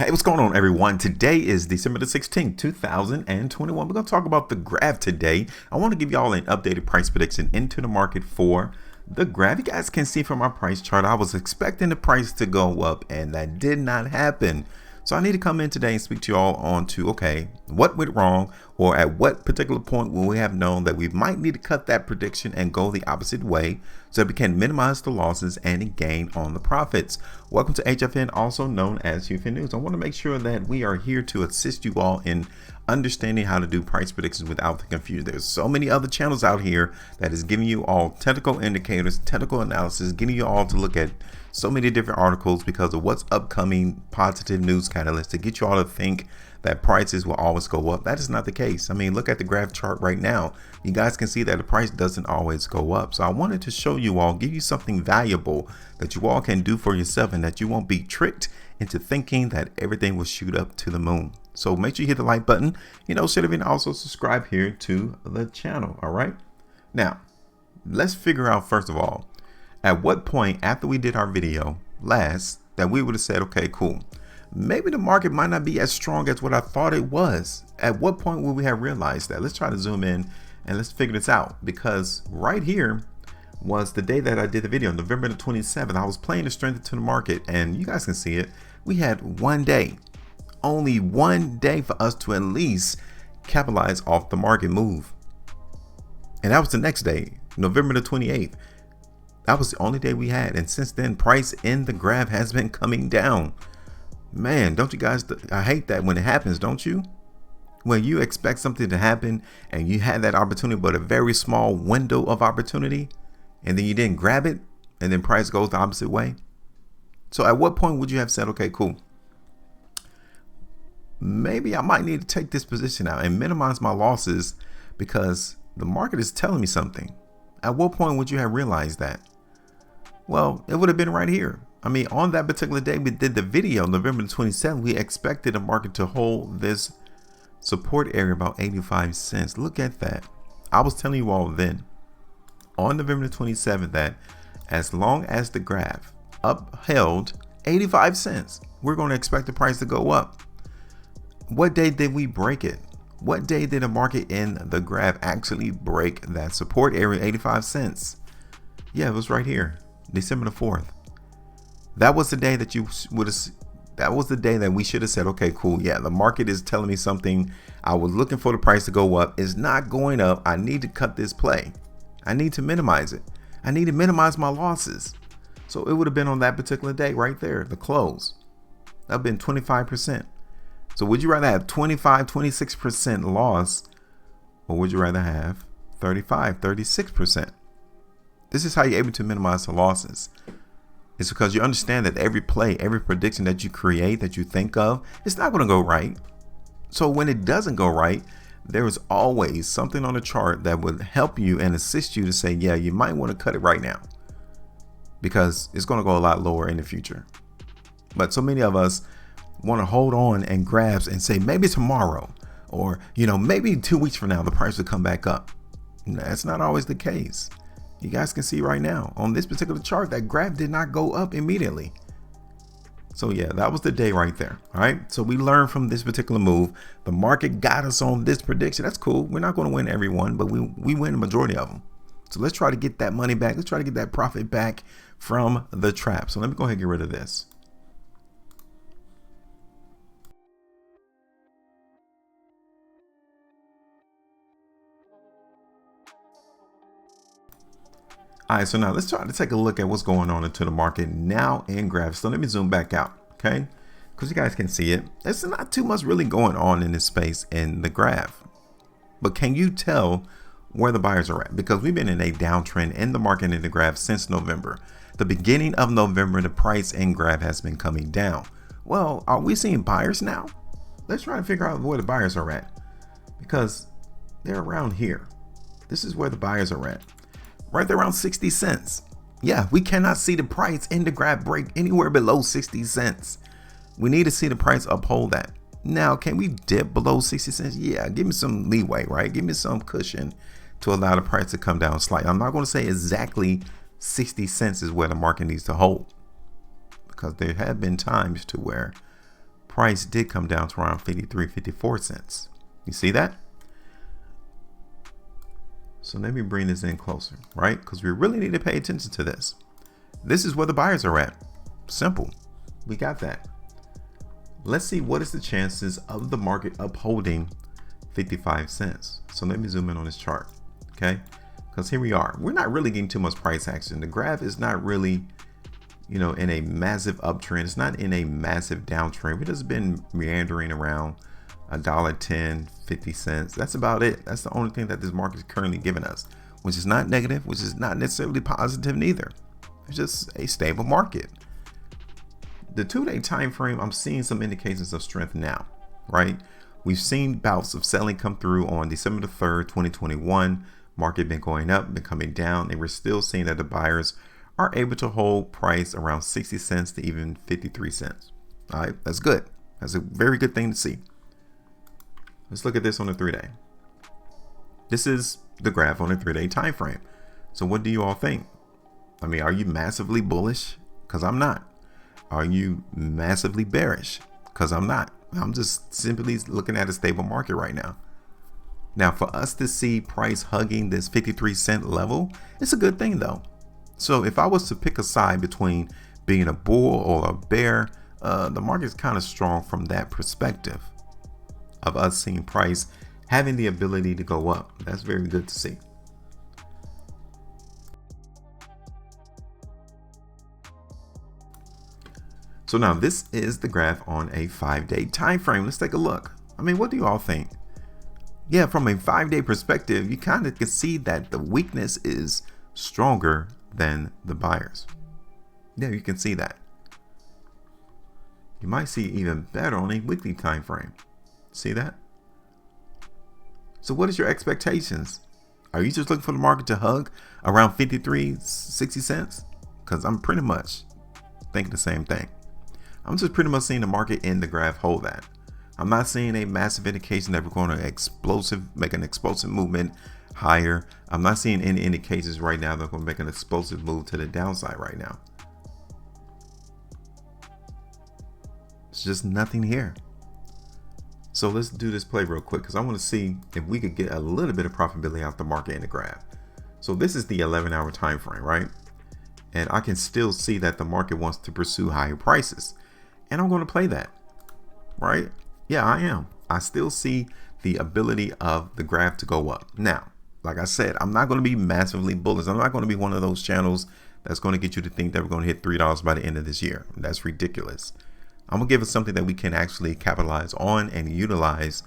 Hey, what's going on, everyone? Today is December the 16th, 2021. We're going to talk about the graph today. I want to give y'all an updated price prediction into the market for the graph. You guys can see from my price chart, I was expecting the price to go up, and that did not happen. So I need to come in today and speak to y'all on to, okay, what went wrong, or at what particular point will we have known that we might need to cut that prediction and go the opposite way so that we can minimize the losses and gain on the profits. Welcome to HueFin, also known as HueFin News. I want to make sure that we are here to assist you all in understanding how to do price predictions without the confusion. There's so many other channels out here that is giving you all technical indicators, technical analysis, getting you all to look at so many different articles because of what's upcoming positive news catalysts to get you all to think that prices will always go up. That is not the case. I mean, look at the graph chart right now. You guys can see that the price doesn't always go up. So I wanted to show you all, give you something valuable that you all can do for yourself and that you won't be tricked into thinking that everything will shoot up to the moon. So make sure you hit the like button, and also subscribe here to the channel. All right. Now, let's figure out, first of all, at what point after we did our video last that we would have said, okay, cool, maybe the market might not be as strong as what I thought it was. At what point would we have realized that? Let's try to zoom in and let's figure this out, because right here was the day that I did the video, November the 27th. I was playing the strength into the market, and you guys can see it. We had one day, only one day for us to at least capitalize off the market move. And that was the next day, November the 28th. That was the only day we had. And since then, price in the graph has been coming down. Man, don't you guys, I hate that when it happens, don't you? When you expect something to happen and you had that opportunity, but a very small window of opportunity, and then you didn't grab it, and then price goes the opposite way. So at what point would you have said, okay, cool, maybe I might need to take this position out and minimize my losses because the market is telling me something? At what point would you have realized that? Well, it would have been right here. I mean, on that particular day we did the video, November the 27th, we expected the market to hold this support area about 85 cents. Look at that. I was telling you all then on November the 27th that as long as the graph upheld 85 cents, we're going to expect the price to go up. What day did we break it? What day did the market in the graph actually break that support area, 85 cents? Yeah, it was right here, December the 4th. That was the day that you would have, that was the day that we should have said, okay, cool. Yeah, the market is telling me something. I was looking for the price to go up. It's not going up. I need to cut this play. I need to minimize it. I need to minimize my losses. So it would have been on that particular day right there, the close. That would have been 25%. So would you rather have 25, 26% loss, or would you rather have 35, 36%? This is how you're able to minimize the losses. It's because you understand that every play, every prediction that you create, that you think of, it's not going to go right. So when it doesn't go right, there is always something on the chart that would help you and assist you to say, yeah, you might want to cut it right now because it's going to go a lot lower in the future. But so many of us want to hold on and grasp and say maybe tomorrow, or maybe 2 weeks from now the price will come back up. That's not always the case. You guys can see right now on this particular chart that graph did not go up immediately. So yeah, that was the day right there. All right, so we learned from this particular move. The market got us on this prediction. That's cool. We're not going to win every one, but we win the majority of them. So let's try to get that money back. Let's try to get that profit back from the trap. So let me go ahead and get rid of this. All right, so now let's try to take a look at what's going on into the market now in graphs. So let me zoom back out, okay? Because you guys can see it. There's not too much really going on in this space in the graph. But can you tell where the buyers are at? Because we've been in a downtrend in the market in the graph since November. The beginning of November, the price in graph has been coming down. Well, are we seeing buyers now? Let's try to figure out where the buyers are at, because they're around here. This is where the buyers are at. Right there around 60 cents. Yeah, we cannot see the price in the graph break anywhere below 60 cents. We need to see the price uphold that. Now, can we dip below 60 cents? Yeah, give me some leeway, right? Give me some cushion to allow the price to come down slightly. I'm not going to say exactly 60 cents is where the market needs to hold, because there have been times to where price did come down to around 54 cents. You see that? So let me bring this in closer, right? Because we really need to pay attention to this. This is where the buyers are at. Simple. We got that. Let's see what is the chances of the market upholding 55 cents. So let me zoom in on this chart, okay? Because here we are. We're not really getting too much price action. The graph is not really, in a massive uptrend. It's not in a massive downtrend. We've just been meandering around $1.10, 50 cents. That's about it. That's the only thing that this market is currently giving us, which is not negative, which is not necessarily positive neither. It's just a stable market. The 2-day time frame, I'm seeing some indications of strength now, right? We've seen bouts of selling come through on December the 3rd, 2021. Market been going up, been coming down, and we're still seeing that the buyers are able to hold price around 60 cents to even 53 cents. All right, that's good. That's a very good thing to see. Let's look at this on the 3-day. This is the graph on the 3-day time frame. So what do you all think? I mean, are you massively bullish? Because I'm not. Are you massively bearish? Because I'm not. I'm just simply looking at a stable market right now. Now, for us to see price hugging this 53 cent level, it's a good thing though. So if I was to pick a side between being a bull or a bear, the market's kind of strong from that perspective of us seeing price having the ability to go up. That's very good to see. So now this is the graph on a 5-day time frame. Let's take a look. I mean, what do you all think? Yeah, from a 5-day perspective, you kind of can see that the weakness is stronger than the buyers. Yeah, you can see that. You might see even better on a weekly time frame. See that? So what is your expectations? Are you just looking for the market to hug around 53.60 cents? Because I'm pretty much thinking the same thing. I'm just pretty much seeing the market in the graph hold that. I'm not seeing a massive indication that we're going to make an explosive movement higher. I'm not seeing any indications right now that we're going to make an explosive move to the downside right now. It's just nothing here. So let's do this play real quick because I want to see if we could get a little bit of profitability out the market in the graph. So this is the 11-hour time frame, right? And I can still see that the market wants to pursue higher prices. And I'm going to play that, right? Yeah, I am. I still see the ability of the graph to go up. Now, like I said, I'm not going to be massively bullish. I'm not going to be one of those channels that's going to get you to think that we're going to hit $3 by the end of this year. That's ridiculous. I'm going to give us something that we can actually capitalize on and utilize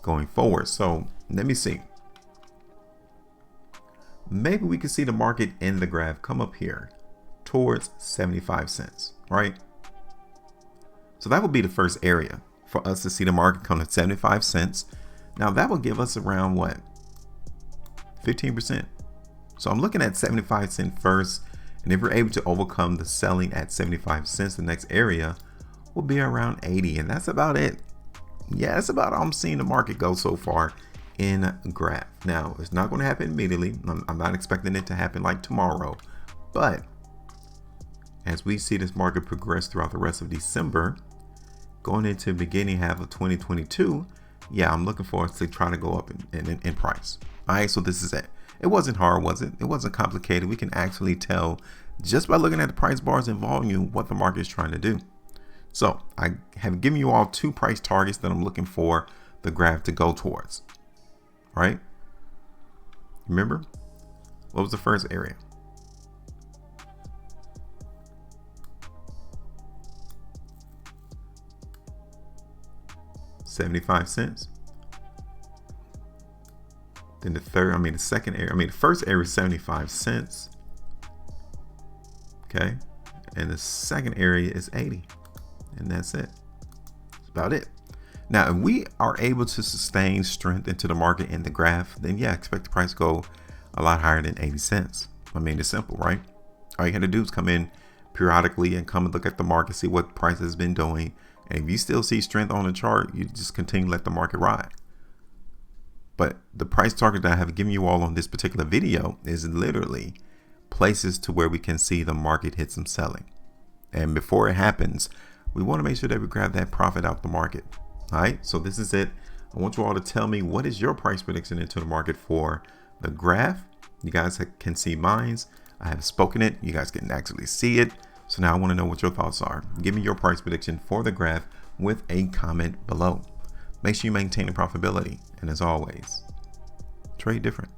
going forward. So let me see. Maybe we can see the market in the graph come up here towards 75 cents, right? So that would be the first area for us to see the market come to 75 cents. Now that will give us around what? 15%. So I'm looking at 75 cents first. And if we're able to overcome the selling at 75 cents, the next area will be around 80. And that's about it. Yeah, that's about all I'm seeing the market go so far in graph. Now, it's not going to happen immediately. I'm not expecting it to happen like tomorrow. But as we see this market progress throughout the rest of December, going into the beginning half of 2022, yeah, I'm looking forward to trying to go up in price. All right, so this is it. It wasn't hard, was it? It wasn't complicated. We can actually tell just by looking at the price bars and volume what the market is trying to do. So I have given you all 2 price targets that I'm looking for the graph to go towards. All right. Remember, what was the first area? $0.75. Then the first area is 75 cents. Okay. And the second area is 80. And that's it. That's about it. Now, if we are able to sustain strength into the market in the graph, then yeah, expect the price to go a lot higher than 80 cents. I mean, it's simple, right? All you got to do is come in periodically and come and look at the market, see what price has been doing. And if you still see strength on the chart, you just continue to let the market ride. But the price target that I have given you all on this particular video is literally places to where we can see the market hit some selling. And before it happens, we want to make sure that we grab that profit out the market. All right, so this is it. I want you all to tell me, what is your price prediction into the market for the graph? You guys can see mine. I have spoken it. You guys can actually see it. So now I want to know what your thoughts are. Give me your price prediction for the graph with a comment below. Make sure you maintain the profitability. And as always, trade different.